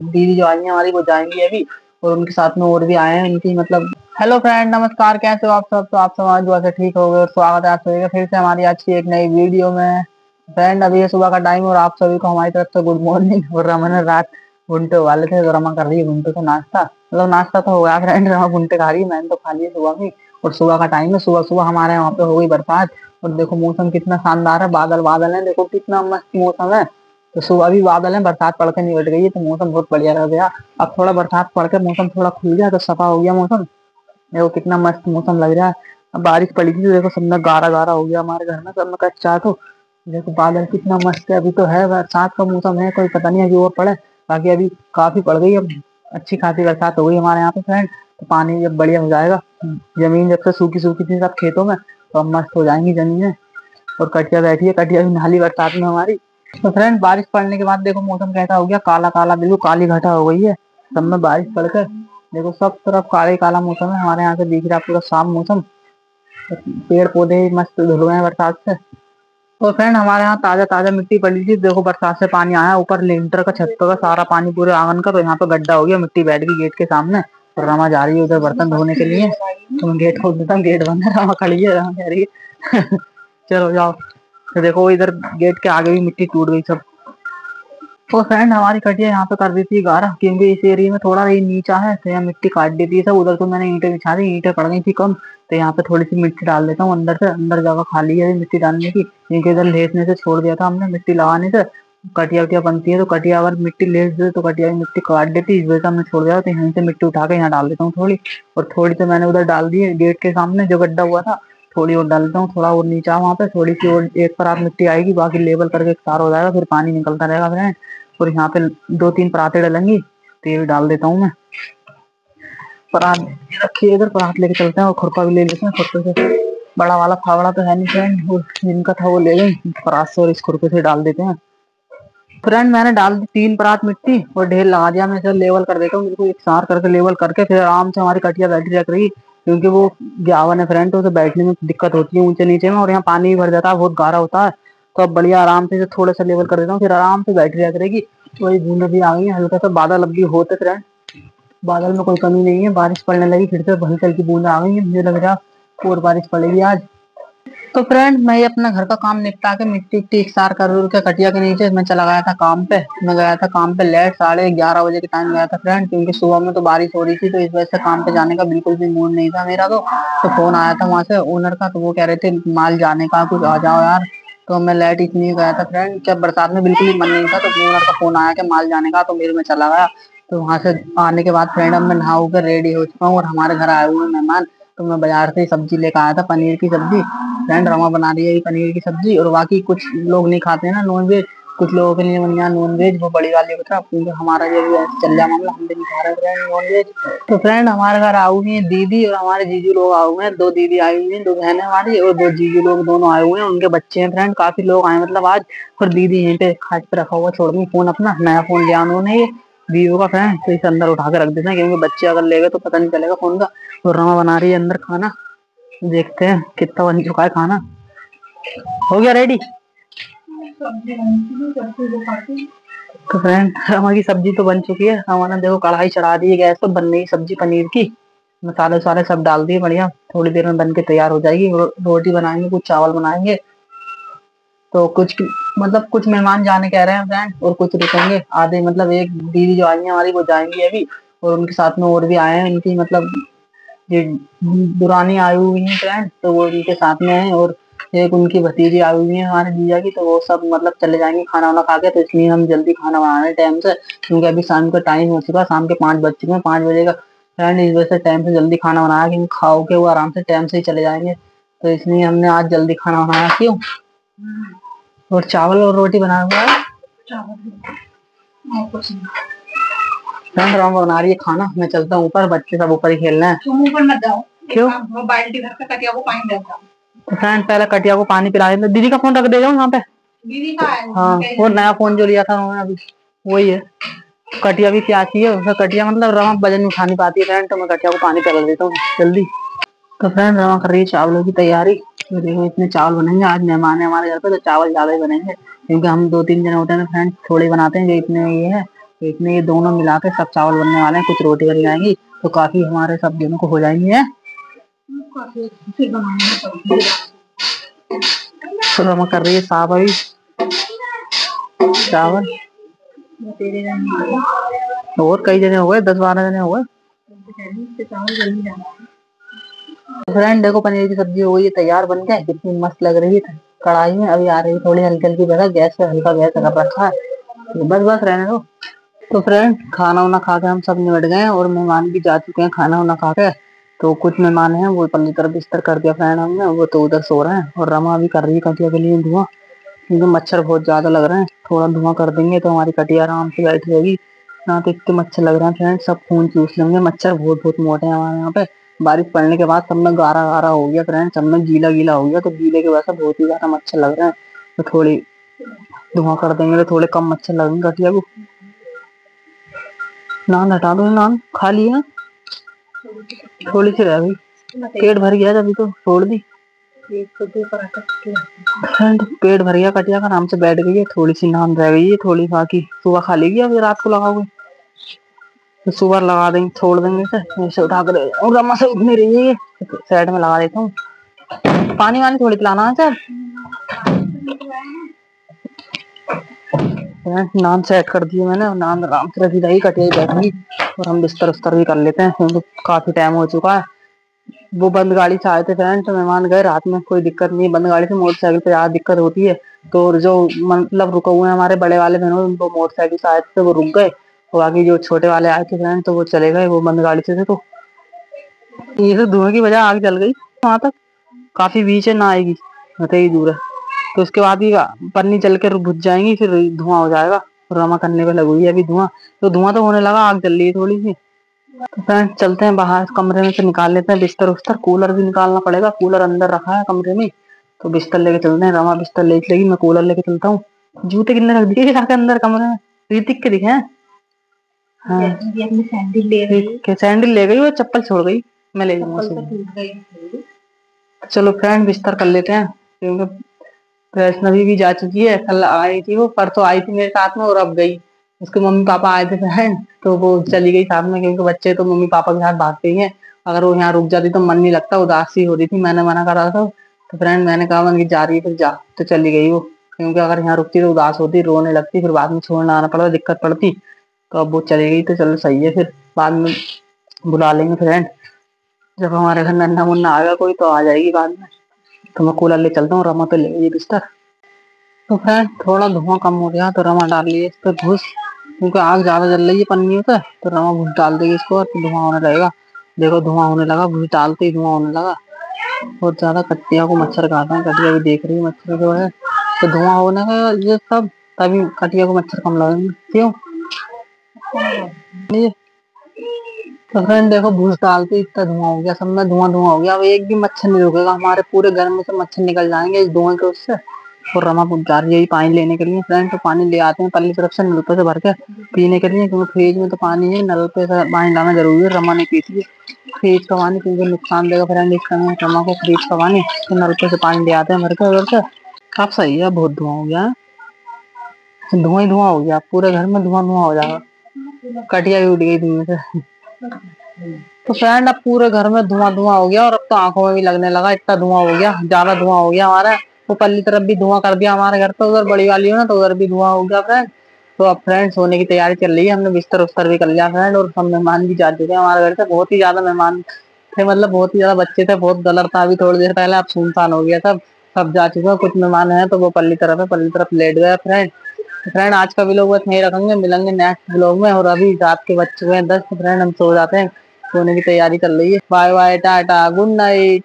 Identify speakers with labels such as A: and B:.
A: दीदी जो आई है हमारी वो जाएंगी अभी, और उनके साथ में और भी आए हैं इनकी मतलब। हेलो फ्रेंड, नमस्कार, कैसे हो आप सब? तो आप सब हमारी दुआ से ठीक हो गए और स्वागत है आप सभी का फिर से हमारी आज की एक नई वीडियो में। फ्रेंड, अभी है सुबह का टाइम और आप सभी को हमारी तरफ से गुड मॉर्निंग। और रमा ने रात भुनटे उबाले थे तो रमा कर रही है भुनटे से नाश्ता, मतलब नाश्ता तो हो गया फ्रेंड, रमा भुनटे खा रही है, मैंने तो खा लिया सुबह में। और सुबह का टाइम है, सुबह सुबह हमारे यहाँ पे हो गई बरसात। और देखो मौसम कितना शानदार है, बादल बादल है, देखो कितना मस्त मौसम है। तो सुबह भी बादल है, बरसात पड़ के नहीं उठ गई है तो मौसम बहुत बढ़िया रह गया। अब थोड़ा बरसात पड़ के मौसम थोड़ा खुल गया तो सफा हो गया मौसम। देखो कितना मस्त मौसम लग रहा है। अब बारिश पड़ी थी तो देखो सब में गारा गारा हो गया हमारे घर में, सब में कच्चा। तो देखो बादल कितना मस्त है, अभी तो है बरसात का मौसम है, कोई पता नहीं अभी और पड़े। बाकी अभी काफी पड़ गई, अब अच्छी खासी बरसात हो गई हमारे यहाँ पे फ्रेंड। तो पानी जब बढ़िया हो जाएगा, जमीन जब से सूखी सूखी थी सब खेतों में, तो अब मस्त हो जाएंगी जमीनें। और कटिया बैठी है, कटिया भी नाली बरसात में हमारी। तो फ्रेंड, बारिश पड़ने के बाद देखो मौसम कैसा हो गया, काला काला, बिल्कुल काली घटा हो गई है। सब में बारिश पड़कर देखो सब तरफ काले काला मौसम है, हमारे यहाँ से दिख रहा है पूरा साफ मौसम। पेड़ पौधे भी मस्त धुल गए हैं बरसात से। तो फ्रेंड, हमारे यहाँ ताजा ताजा मिट्टी पड़ी थी, देखो बरसात से पानी आया ऊपर लिंटर का, छत का सारा पानी पूरे आंगन का। तो यहाँ पे गड्ढा हो गया, मिट्टी बैठ गई गेट के सामने। और रमा जा रही है उधर बर्तन धोने के लिए, तो मैं गेट खोल देता हूँ, गेट बंद है, रमा खड़ी है, रमा कह रही है चलो जाओ। तो देखो इधर गेट के आगे भी मिट्टी टूट गई सब। तो फ्रेंड, हमारी कटिया यहाँ पे कर दी थी गारा, क्योंकि इस एरिया में थोड़ा ही नीचा है तो यहाँ मिट्टी काट देती है सब। उधर तो मैंने ईंटें बिछा दी, ईंटें पड़ गई थी कम, तो यहाँ पे थोड़ी सी मिट्टी डाल देता हूँ अंदर से। अंदर जगह खाली है मिट्टी डालने की, क्योंकि इधर लेसने से छोड़ दिया था हमने मिट्टी लगाने से। कटिया वटिया बनती है तो कटिया अगर मिट्टी लेस दे तो कटिया की मिट्टी काट देती है, इस वजह से हमने छोड़ दिया। तो यहीं से मिट्टी उठा के यहाँ डाल देता हूँ थोड़ी। और थोड़ी तो मैंने उधर डाल दी है गेट के सामने जो गड्ढा हुआ था, थोड़ी और डालता हूँ, थोड़ा और नीचा वहाँ पे थोड़ी सी और एक परात मिट्टी आएगी, बाकी लेवल करके एक तार हो जाएगा, फिर पानी निकलता रहेगा फ्रेंड। और यहाँ पे दो तीन पराते डलेंगी तो ये भी डाल देता हूँ मैं। परात रखिए इधर, परात लेके चलते हैं और खुरपा भी ले लेते हैं, खुरपे से। बड़ा वाला फावड़ा तो है नहीं फ्रेंड, वो जिनका था वो ले गई, परात से और इस खुरपे से डाल देते हैं। फ्रेंड, मैंने डाल दी 3 परात मिट्टी और ढेर लगा दिया। मैं इसे लेवल कर देता हूँ बिल्कुल एक सार करके, लेवल करके फिर आराम से हमारी कटिया बैठी रख रही, क्योंकि वो ग्यावन है फ्रेंड, तो उसे बैठने में दिक्कत होती है ऊंचे नीचे में, और यहाँ पानी भी भर जाता है, बहुत गाढ़ा होता है। तो अब बढ़िया आराम से थोड़ा सा लेवल कर देता हूँ, फिर आराम से बैटरी रख रहेगी। वही बूंद भी आ गई है, हल्का सा बादल अब भी होते फ्रेंड, बादल में कोई कमी नहीं है, बारिश पड़ने लगी फिर से, हल्की हल्की बूंद आ गई है, मुझे लग रहा और बारिश पड़ेगी आज। तो फ्रेंड, मैं ये अपना घर का काम निपटा के मिट्टी इट्टी इकसार कर के कटिया के नीचे मैं चला गया था काम पे। मैं गया था काम पे लेट, 11:30 बजे के टाइम गया था फ्रेंड, क्योंकि सुबह में तो बारिश हो रही थी, तो इस वजह से काम पे जाने का बिल्कुल भी मूड नहीं था मेरा। तो फोन आया था वहां से ओनर का, तो वो कह रहे थे माल जाने का, कुछ आ जाओ यार। तो मैं लेट इसलिए गया था फ्रेंड, जब बरसात में बिल्कुल ही मन नहीं था, तो ओनर का फोन आया कि माल जाने का, तो मेरे में चला गया। तो वहां से आने के बाद फ्रेंड अब मैं नहा होकर रेडी हो चुका हूँ, और हमारे घर आए हुए हैं मेहमान। तो मैं बाजार से सब्जी लेकर आया था, पनीर की सब्जी। फ्रेंड, रमा बना रही है पनीर की सब्जी, और बाकी कुछ लोग नहीं खाते हैं ना नॉन वेज, कुछ लोगों के लिए बन गया नॉन वेज, वो बड़ी वाली होता है, क्योंकि हमारा ये भी ऐसे चल रहा मामला, हम भी नहीं खा रहे फ्रेंड नॉन वेज। तो फ्रेंड, हमारे घर आई हुई है दीदी और हमारे जीजू लोग आए हुए हैं, 2 दीदी आई हुई हैं, 2 बहनें हमारी, और 2 जीजू लोग दोनों आए हुए हैं, उनके बच्चे हैं फ्रेंड, काफी लोग आए मतलब आज। और दीदी यहीं पे खाट पे रखा हुआ छोड़ दी फोन, अपना नया फोन लिया उन्होंने ये वीवो का फ्रेंड, तो इसे अंदर उठा के रख देते हैं, क्योंकि बच्चे अगर ले गए तो पता नहीं चलेगा फोन का। और रमा बना रही है अंदर खाना, देखते हैं कितना बन चुका है खाना। हो गया रेडी? तो फ्रेंड, हमारी सब्जी तो बन चुकी है, हमारा देखो कढ़ाई चढ़ा दी है गैस पर, बन रही सब्जी पनीर की। मसाले वसाले सब डाल दिए बढ़िया, थोड़ी देर में बन के तैयार हो जाएगी। रोटी बनाएंगे, कुछ चावल बनाएंगे। तो कुछ मतलब कुछ मेहमान जाने कह रहे हैं फ्रेंड, और कुछ रुकेंगे आधे, मतलब एक दीदी जो आई है हमारी वो जाएंगी अभी, और उनके साथ में और भी आए हैं उनकी मतलब ये दुरानी आई हुई है फ्रेंड, तो वो उनके साथ में है। और एक उनकी भतीजी आई हुई है हमारे जीजा की, तो वो सब मतलब चले जाएंगे खाना वाना खा के। तो इसलिए हम जल्दी खाना बना रहे हैं टाइम से, क्योंकि अभी शाम का टाइम हो चुका है, शाम के 5 बज चुके हैं, 5 बजे का फ्रेंड, इस वजह से टाइम से जल्दी खाना बनाया, क्योंकि खाओ के वो आराम से टाइम से ही चले जाएंगे। तो इसलिए हमने आज जल्दी खाना बनाया। क्यों? और चावल और रोटी बनाया हुआ है, फ्रेंड राम बना रही है खाना, मैं चलता हूँ ऊपर, बच्चे सब ऊपर ही खेल रहे हैं। तुम ऊपर मत जाओ। क्यों? वो बाल्टी भर के कटिया को पानी डालता। तो फ्रेंड, पहले कटिया को पानी पिला देते। दीदी का फोन रख दे जाओ यहाँ पे। दीदी का है? हाँ, वो नया फोन जो लिया था उन्होंने अभी, वही है। कटिया भी प्यासी है, उसका कटिया मतलब रमा वजन उठा नहीं पाती है फ्रेंड, तो मैं कटिया को पानी पिला देता हूँ जल्दी। तो फ्रेंड, रमा कर रही है चावलों की तैयारी। तो देखो इतने चावल बनेंगे, आज मेहमान है हमारे घर पे, तो चावल ज्यादा ही बनेंगे, क्योंकि हम 2-3 जने होते हैं ना फ्रेंड, थोड़े बनाते हैं, जो इतने ये है। तो इतने ये दोनों मिला के सब चावल बनने वाले हैं, कुछ रोटी बन जाएंगी तो काफी हमारे सब दिनों को हो जाएंगी है। तो रमा कर रही है साहब अभी चावल, और कई जने हो गए, 10-12 जने हो गए। फ्रेंड देखो पनीर की सब्जी हो गई है तैयार, बन के कितनी मस्त लग रही है कढ़ाई में, अभी आ रही है थोड़ी हल्की हल्की बना, गैस पे हल्का गैस कर रखा है, तो बस बस रहने दो। तो फ्रेंड खाना वाना खा के हम सब निपट गए हैं और मेहमान भी जा चुके हैं खाना वाना खा के। तो कुछ मेहमान हैं वो अपनी तरफ बिस्तर कर दिया फ्रेंड हमने, वो तो उधर सो रहे हैं और रमा अभी कर रही है कटिया के लिए धुआं, क्योंकि मच्छर बहुत ज्यादा लग रहे हैं। थोड़ा धुआं कर देंगे तो हमारी कटिया आराम से बैठ जाएगी। ना तो इतने मच्छर लग रहे हैं फ्रेंड, सब खून चूस लेंगे, मच्छर बहुत बहुत मोटे हैं हमारे यहाँ पे। बारिश पड़ने के बाद सब में गारा गारा हो गया फ्रेंड, सब में गीला गीला हो गया, तो गीले की वजह से बहुत ही ज्यादा मच्छर लग रहे हैं। तो थोड़ी धुआं कर देंगे तो थोड़े कम मच्छर लगेंगे कटिया को। नान हटा दो, नान खा लिया, थोड़ी सी रह गई, पेट भर गया तभी तो छोड़ दी। पेट भर गया कटिया का, आराम से बैठ गई है, थोड़ी सी नान रह गई है, थोड़ी बाकी सुबह खा लेगी, अभी रात को लगाओगे तो सुबह लगा देंगे, छोड़ देंगे ऐसे उठा कर, और रमा से उठ नहीं रही है, साइड में लगा देता हूँ। पानी वानी थोड़ी पिलाना है सर। नान सेट कर दिए मैंने, नान आराम से रखी रही, कटिया बैठेगी और हम बिस्तर उस्तर भी कर लेते हैं क्योंकि काफी टाइम हो चुका है। वो बंद गाड़ी से आए थे फ्रेंड, तो मेहमान गए रात में, कोई दिक्कत नहीं, बंद गाड़ी से मोटरसाइकिल पे ज्यादा दिक्कत होती है। तो जो मतलब रुके हुए हैं हमारे बड़े वाले बहनों, उनको मोटरसाइकिल से आए थे वो रुक गए, और बाकी जो छोटे वाले आए थे फ्रेंड तो वो चले गए, वो बंद गाड़ी से थे। तो ये तो धुएं की वजह आग जल गई वहां तक, काफी बीच है ना आएगी, मतलब ही दूर है। तो उसके बाद ही पन्नी जल के बुझ जाएंगी, फिर धुआं हो जाएगा, रमा करने पे लगी है अभी धुआं, तो धुआं तो होने लगा, आग जल रही है थोड़ी सी। तो फ्रेंड चलते हैं बाहर, कमरे में से निकाल लेते हैं बिस्तर उस्तर, कूलर भी निकालना पड़ेगा, कूलर अंदर रखा है कमरे में, तो बिस्तर लेके चलते हैं, रमा बिस्तर ले चलेगी, मैं कूलर लेके चलता हूँ। जूते कितने रख दिए जाके अंदर कमरे में, ऋतिक के दिखे हैं। हाँ सैंडल ले गई, वो चप्पल छोड़ गई, मैं ले जाऊंगा। चलो फ्रेंड बिस्तर कर लेते हैं, क्योंकि वैष्णवी भी जा चुकी है, कल आई थी, वो परसों आई थी मेरे साथ में और अब गई, उसके मम्मी पापा आए थे फ्रेंड, तो वो चली गई साथ में, क्योंकि बच्चे तो मम्मी पापा के साथ भागते ही हैं, अगर वो यहाँ रुक जाती तो मन नहीं लगता, उदासी हो रही थी, मैंने मना करा था। तो फ्रेंड मैंने कहा मन की जा रही है फिर जा, तो चली गई वो, क्योंकि अगर यहाँ रुकती तो उदास होती, रोने लगती, फिर बाद में छोड़ना आना पड़ता, दिक्कत पड़ती। तो अब वो चली गई तो चलो सही है, फिर बाद में बुला लेंगे फ्रेंड, जब हमारे घर नन्ना मुन्ना आएगा कोई तो आ जाएगी बाद में। तो मैं कूलर ले चलता हूँ, रमा तो ले गई बिस्तर। तो फ्रेंड थोड़ा धुआं कम हो गया तो रमा डाल लिए इस पर घुस, क्योंकि आग ज्यादा जल रही है पन्नियों पे, तो रमा घुस डाल देगी इसको और धुआं होने लगेगा। देखो धुआं होने लगा, घुस डालते ही धुआं होने लगा, बहुत ज्यादा कटिया को मच्छर खाता है, कटिया भी देख रही है मच्छर जो है, तो धुआं होने का ये सब, तभी कटिया को मच्छर कम लगेंगे, क्यों। तो फ्रेंड देखो भूस डालते इतना धुआं हो गया, सब में धुआं धुआं हो गया, अब एक भी मच्छर नहीं रुकेगा, हमारे पूरे घर में से मच्छर निकल जाएंगे इस धुआं के उससे। और रमा जा रही है पानी लेने के लिए फ्रेंड, तो पानी ले आते हैं पल्ली तरफ से नल पे से भर के पीने के लिए, क्योंकि फ्रिज में तो पानी है, नल पे से पानी लाना जरूरी है, रमा नहीं पीती है फ्रिज का पानी, क्योंकि नुकसान देगा फ्रेंड इस समय रमा को फ्रिज का पानी, तो नल पे से पानी ले आते हैं भर के उधर से। अब सही है, बहुत धुआं हो गया, धुआं ही धुआं हो गया, पूरे घर में धुआं धुआं हो जाएगा, कटिया भी उड़ गई धुएं से। तो फ्रेंड अब पूरे घर में धुआं धुआं हो गया, और अब तो आंखों में भी लगने लगा, इतना धुआं हो गया, ज्यादा धुआं हो गया हमारा, वो पल्ली तरफ भी धुआं कर दिया हमारे घर पे, उधर बड़ी वाली हो ना, तो उधर भी धुआं हो गया फ्रेंड। तो अब फ्रेंड सोने की तैयारी चल रही है, हमने बिस्तर उस्तर भी कर लिया फ्रेंड, और सब मेहमान भी जा चुके हैं हमारे घर से, बहुत ही ज्यादा मेहमान थे, मतलब बहुत ही ज्यादा बच्चे थे, बहुत डलर था अभी थोड़ी देर पहले, अब सुनसान हो गया सब, सब जा चुके हैं, कुछ मेहमान हैं तो वो पल्ली तरफ है, पल्ली तरफ लेट गया फ्रेंड। फ्रेंड आज का व्लॉग बस नहीं रखेंगे, मिलेंगे नेक्स्ट व्लॉग में, और अभी रात के बज चुके हैं 10, तो फ्रेंड हम सो जाते हैं, सोने की तैयारी चल रही है, bye bye tata good night.